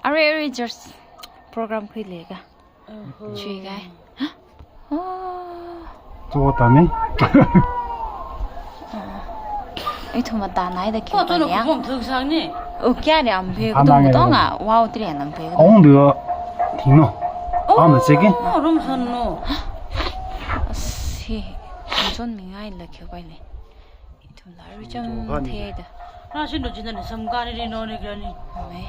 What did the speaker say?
अरे just programme खोलेगा चुइगा ओ 좋았다네. 이 토마토 나이다 저는 키우냐 그건 등산이. 오케아리 안 배고 안 또 당해요. 뭐던가 와우들이 안 배고 엉드 딩노. 아무 저기 그럼 산노. 시 완전 민가일라 켜봐이네 이 토마토 좀 태다 나신도 지난해 섬가리리 너네 그러니. 네